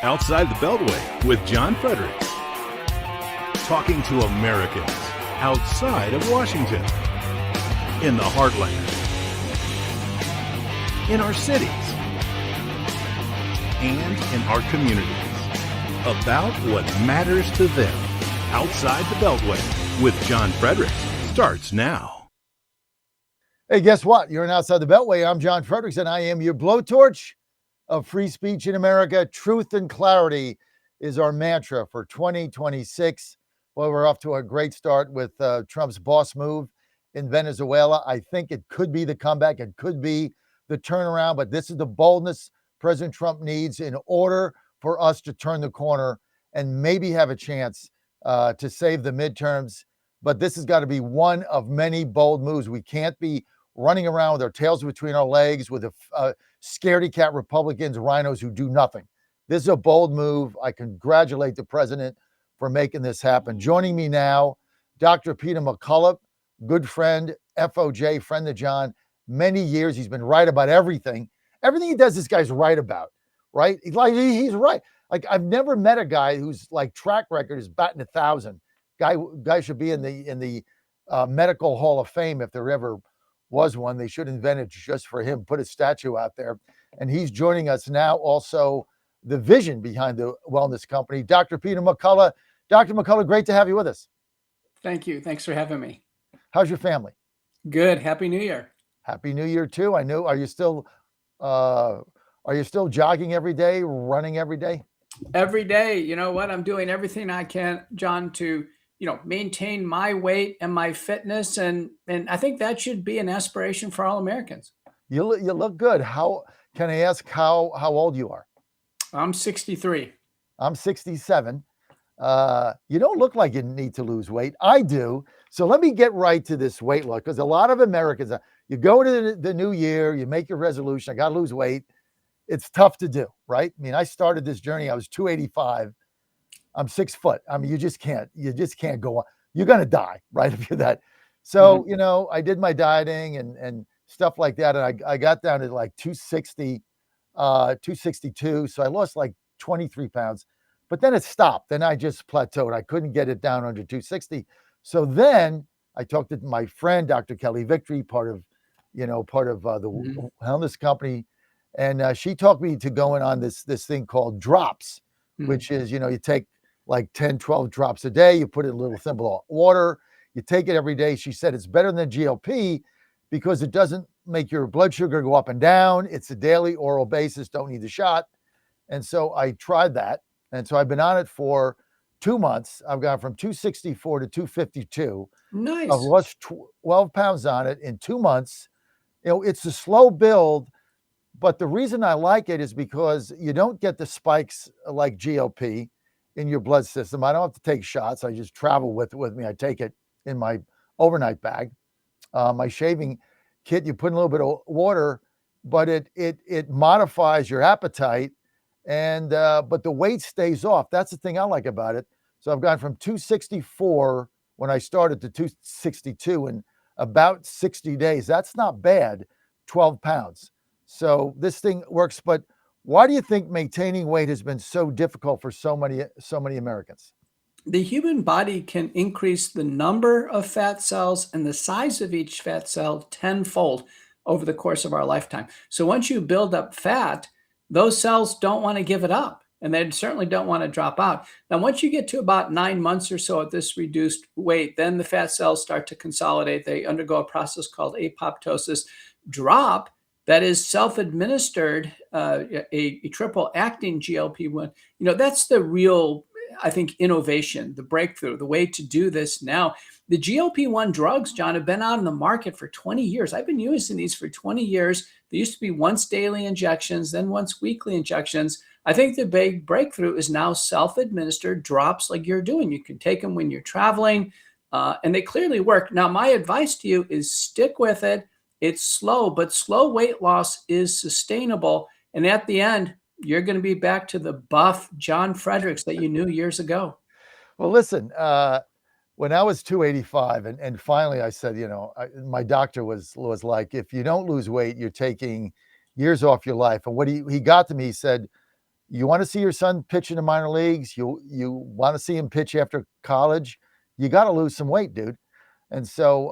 Outside the Beltway with John Fredericks. Talking to Americans outside of Washington, in the heartland, in our cities, and in our communities. About what matters to them. Outside the Beltway with John Fredericks starts now. Hey, guess what? You're in Outside the Beltway. I'm John Fredericks, and I am your blowtorch of free speech in America. Truth and clarity is our mantra for 2026. Well, we're off to a great start with Trump's boss move in Venezuela. I think it could be the comeback. It could be the turnaround, but this is the boldness President Trump needs in order for us to turn the corner and maybe have a chance to save the midterms. But this has got to be one of many bold moves. We can't be running around with our tails between our legs with a scaredy cat Republicans, rhinos who do nothing. This is a bold move. I congratulate the president for making this happen. Joining me now, Dr. Peter McCullough, good friend, FOJ, friend of John, many years. He's been right about everything. Everything he does, this guy's right about, right? He's right. Like, I've never met a guy whose like track record is batting 1,000. Guy should be in the medical hall of fame if there ever was one. They should invent it just for him, put a statue out there. And he's joining us now, also the vision behind the wellness company, Dr. Peter McCullough. Dr. McCullough, great to have you with us. Thank you. Thanks for having me. How's your family? Good. Happy New Year. Happy New Year too. I know. Are you still jogging every day, running every day? Every day. You know what? I'm doing everything I can, John, to maintain my weight and my fitness, and I think that should be an aspiration for all Americans. You look good. How can I ask how old you are? I'm 63. I'm 67. You don't look like you need to lose weight. I do. So let me get right to this weight loss, because a lot of Americans, you go to the new year, you make your resolution, I got to lose weight. It's tough to do, right? I mean, I started this journey, I was 285. I'm 6 foot. I mean, you just can't go on. You're going to die, right? If you're that. So, I did my dieting and stuff like that. And I got down to like 260, 262. So I lost like 23 pounds, but then it stopped. Then I just plateaued. I couldn't get it down under 260. So then I talked to my friend, Dr. Kelly Victory, part of the wellness company. And she talked me to going on this thing called drops, which is, you take like 10, 12 drops a day. You put it in a little thimble of water. You take it every day. She said it's better than GLP because it doesn't make your blood sugar go up and down. It's a daily oral basis. Don't need the shot. And so I tried that. And so I've been on it for 2 months. I've gone from 264 to 252. Nice. I've lost 12 pounds on it in 2 months. It's a slow build, but the reason I like it is because you don't get the spikes like GLP in your blood system. I don't have to take shots. I just travel with me. I take it in my overnight bag. My shaving kit, you put in a little bit of water, but it modifies your appetite, and but the weight stays off. That's the thing I like about it. So I've gone from 264 when I started to 262 in about 60 days. That's not bad, 12 pounds. So this thing works, but why do you think maintaining weight has been so difficult for so many Americans? The human body can increase the number of fat cells and the size of each fat cell tenfold over the course of our lifetime. So once you build up fat, those cells don't want to give it up, and they certainly don't want to drop out. Now, once you get to about 9 months or so at this reduced weight, then the fat cells start to consolidate. They undergo a process called apoptosis, drop. That is self-administered, a triple acting GLP-1. That's the real, I think, innovation, the breakthrough, the way to do this now. The GLP-1 drugs, John, have been out in the market for 20 years. I've been using these for 20 years. They used to be once daily injections, then once weekly injections. I think the big breakthrough is now self-administered drops like you're doing. You can take them when you're traveling, and they clearly work. Now, my advice to you is stick with it. It's slow, but slow weight loss is sustainable. And at the end, you're going to be back to the buff John Fredericks that you knew years ago. Well, listen, when I was 285 and finally I said, my doctor was like, if you don't lose weight, you're taking years off your life. And what he got to me, he said, You want to see your son pitch in the minor leagues. You want to see him pitch after college. You got to lose some weight, dude. And so,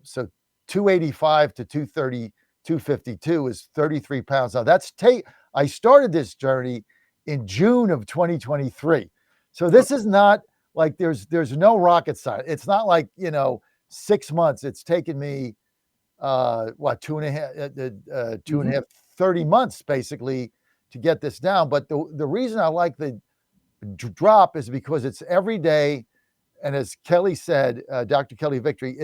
so 285 to 230, 252 is 33 pounds. Now I started this journey in June of 2023. So this is not like there's no rocket science. It's not like, 6 months. It's taken me, two and a half, 30 months basically to get this down. But the reason I like the drop is because it's every day. And as Kelly said, Dr. Kelly Victory,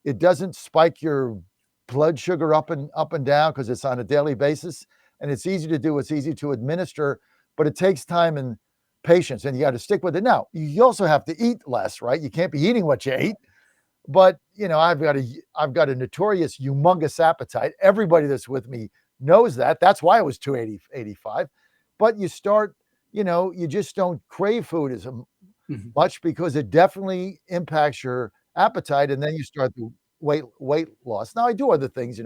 it doesn't spike your blood sugar up and down because it's on a daily basis, and it's easy to do. It's easy to administer, but it takes time and patience, and you got to stick with it. Now, you also have to eat less, right? You can't be eating what you ate. But I've got a notorious humongous appetite. Everybody that's with me knows that. That's why it was 280, 85. But you start, you just don't crave food as much because it definitely impacts your appetite, and then you start the weight loss. Now I do other things,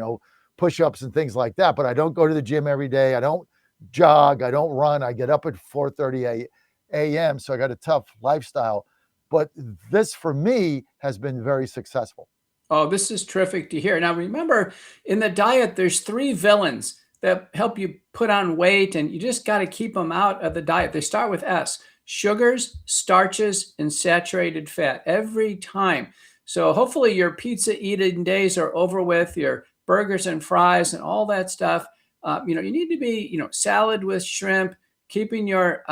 push-ups and things like that, but I don't go to the gym every day. I don't jog. I don't run. I get up at 4:30 a.m. So I got a tough lifestyle. But this for me has been very successful. Oh, this is terrific to hear. Now, remember, in the diet, there's 3 villains that help you put on weight, and you just got to keep them out of the diet. They start with S: sugars, starches, and saturated fat every time. So hopefully your pizza eating days are over with, your burgers and fries and all that stuff. You need to be, salad with shrimp, keeping your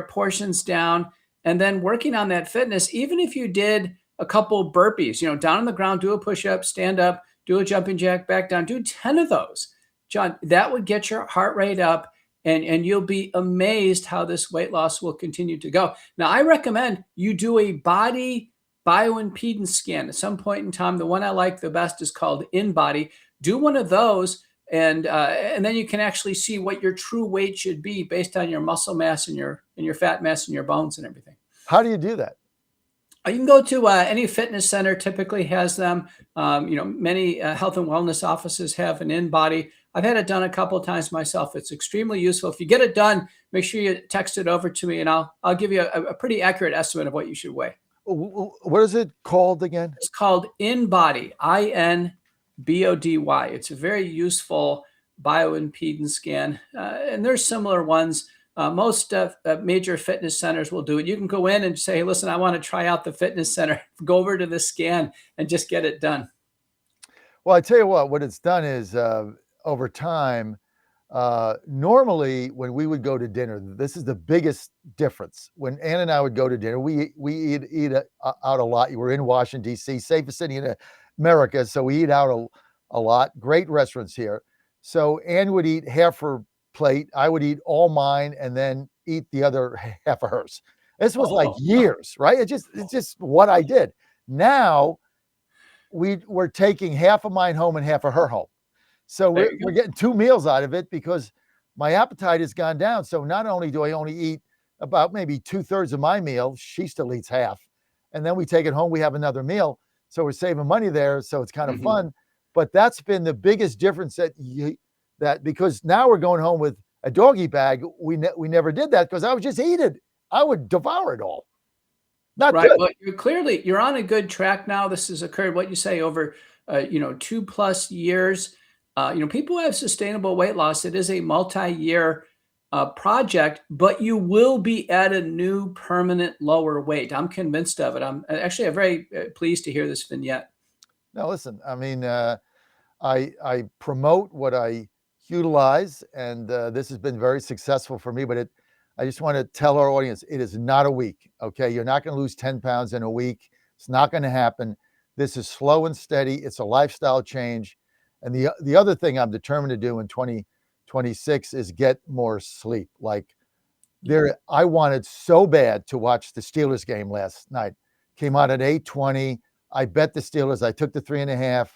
portions down, and then working on that fitness. Even if you did a couple burpees, down on the ground, do a push-up, stand up, do a jumping jack, back down, do 10 of those. John, that would get your heart rate up, and you'll be amazed how this weight loss will continue to go. Now, I recommend you do a body bioimpedance scan at some point in time. The one I like the best is called InBody. Do one of those, and then you can actually see what your true weight should be based on your muscle mass and your fat mass and your bones and everything. How do you do that? You can go to any fitness center, typically has them. Many health and wellness offices have an InBody. I've had it done a couple of times myself. It's extremely useful. If you get it done, make sure you text it over to me, and I'll give you a pretty accurate estimate of what you should weigh. What is it called again? It's called InBody, INBODY. It's a very useful bioimpedance scan, and there's similar ones. Most major fitness centers will do it. You can go in and say, hey, listen, I want to try out the fitness center. Go over to the scan and just get it done. Well, I tell you what it's done is over time, normally when we would go to dinner, this is the biggest difference. When Ann and I would go to dinner, we eat out a lot. We're in Washington, D.C., safest city in America, so we eat out a lot. Great restaurants here. So Ann would eat half her plate. I would eat all mine and then eat the other half of hers. This was like years, right? It's just what I did. Now we're taking half of mine home and half of her home. So we're getting 2 meals out of it because my appetite has gone down. So not only do I only eat about maybe 2/3 of my meal, she still eats half. And then we take it home, we have another meal. So we're saving money there. So it's kind of fun. But that's been the biggest difference that because now we're going home with a doggy bag. We never did that because I would just eat it. I would devour it all. Not right. good. Well, you're on a good track now. This has occurred, what you say, over 2+ years. People who have sustainable weight loss, it is a multi-year project, but you will be at a new permanent lower weight. I'm convinced of it. I'm very pleased to hear this vignette. Now, listen, I mean, I promote what I utilize, and this has been very successful for me, but I just want to tell our audience, it is not a week, okay? You're not going to lose 10 pounds in a week. It's not going to happen. This is slow and steady. It's a lifestyle change. And the other thing I'm determined to do in 2026 is get more sleep. I wanted so bad to watch the Steelers game last night. Came out at 8:20. I bet the Steelers. I took the 3.5.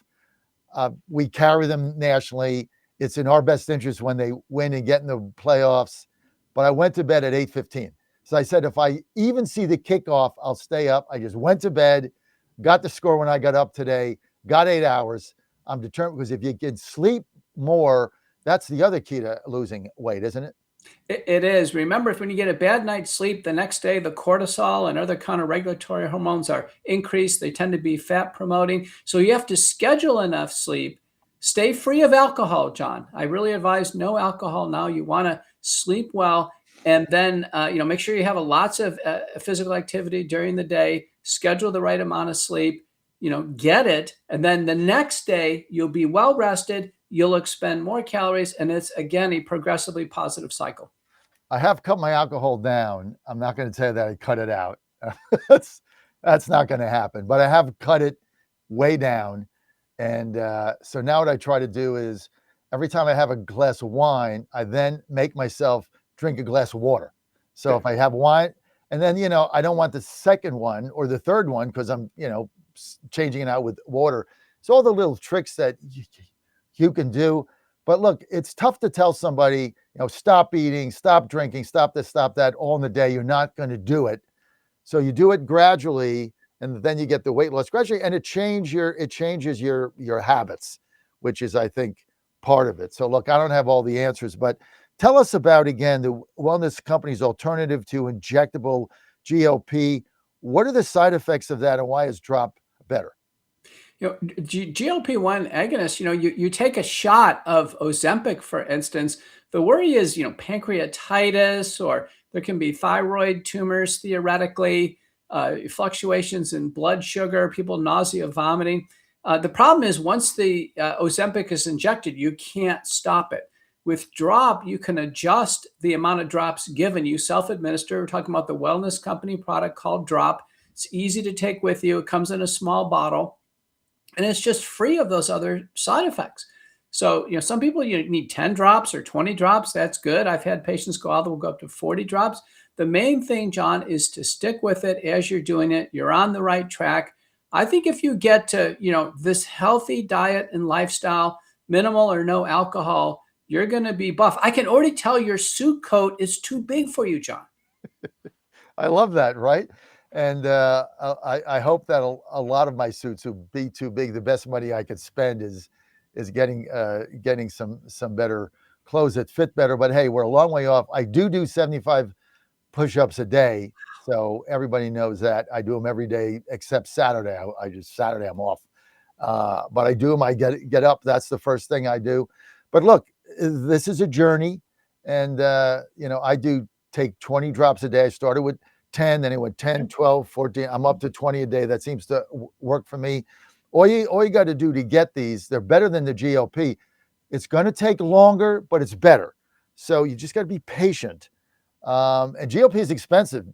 We carry them nationally. It's in our best interest when they win and get in the playoffs. But I went to bed at 8:15. So I said, if I even see the kickoff, I'll stay up. I just went to bed, got the score when I got up today, got 8 hours. I'm determined because if you can sleep more, that's the other key to losing weight, isn't it? It is. Remember, if when you get a bad night's sleep, the next day the cortisol and other kind of regulatory hormones are increased. They tend to be fat promoting. So you have to schedule enough sleep. Stay free of alcohol, John. I really advise no alcohol now. You want to sleep well, and then make sure you have lots of physical activity during the day. Schedule the right amount of sleep. Get it, and then the next day you'll be well rested. You'll expend more calories, and it's again a progressively positive cycle. I have cut my alcohol down. I'm not going to tell you that I cut it out. that's that's not going to happen. But I have cut it way down. And so now what I try to do is every time I have a glass of wine, I then make myself drink a glass of water. So if I have wine, and then I don't want the second one or the third one because I'm changing it out with water. It's all the little tricks that you can do. But look, it's tough to tell somebody, stop eating, stop drinking, stop this, stop that all in the day. You're not going to do it. So you do it gradually, and then you get the weight loss gradually, and it changes your habits, which is, I think, part of it. So look, I don't have all the answers, but tell us about, again, the wellness company's alternative to injectable GLP. What are the side effects of that, and why is drop better? GLP-1 agonists, you take a shot of Ozempic, for instance. The worry is, pancreatitis, or there can be thyroid tumors, theoretically, fluctuations in blood sugar, people nausea, vomiting. The problem is once the Ozempic is injected, you can't stop it. With drop, you can adjust the amount of drops given. You self-administer. We're talking about the wellness company product called Drop. It's easy to take with you. It comes in a small bottle, and it's just free of those other side effects. So, some people, you need 10 drops or 20 drops. That's good. I've had patients go up to 40 drops. The main thing, John, is to stick with it as you're doing it. You're on the right track. I think if you get to, this healthy diet and lifestyle, minimal or no alcohol, you're going to be buff. I can already tell your suit coat is too big for you, John. I love that, right? And I hope that a lot of my suits will be too big. The best money I could spend is getting some better clothes that fit better. But hey, we're a long way off. I do 75 push-ups a day, so everybody knows that. I do them every day except Saturday. Saturday I'm off, but I do them. I get up. That's the first thing I do. But look, this is a journey, and I do take 20 drops a day. I started with 10, then it went 10, 12, 14. I'm up to 20 a day. That seems to work for me. All you got to do to get these, they're better than the GLP. It's going to take longer, but it's better. So you just got to be patient. And GLP is expensive,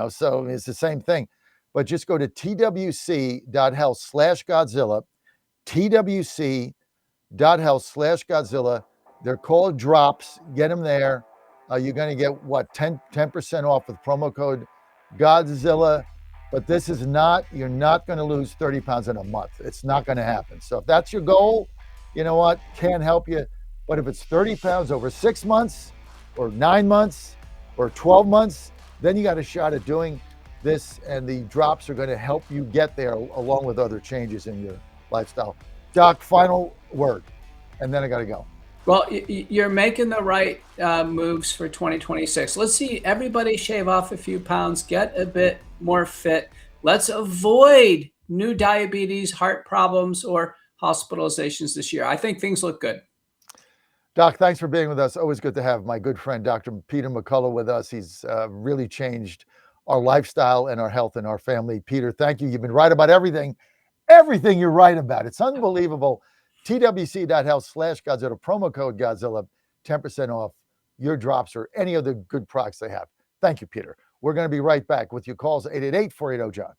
so it's the same thing. But just go to twc.health/Godzilla, twc.health/Godzilla. They're called drops. Get them there. You're going to get 10% off with promo code Godzilla. But this is you're not going to lose 30 pounds in a month. It's not going to happen. So if that's your goal, you know what? Can't help you. But if it's 30 pounds over 6 months or 9 months or 12 months, then you got a shot at doing this. And the drops are going to help you get there along with other changes in your lifestyle. Doc, final word, and then I got to go. Well, you're making the right moves for 2026. Let's see everybody shave off a few pounds, get a bit more fit. Let's avoid new diabetes, heart problems, or hospitalizations this year. I think things look good. Doc, thanks for being with us. Always good to have my good friend, Dr. Peter McCullough, with us. He's really changed our lifestyle and our health and our family. Peter, thank you. You've been right about everything you're right about. It's unbelievable. twc.health/Godzilla, promo code Godzilla, 10% off your drops or any other good products they have. Thank you, Peter. We're going to be right back with your calls, 888-480-JOHN.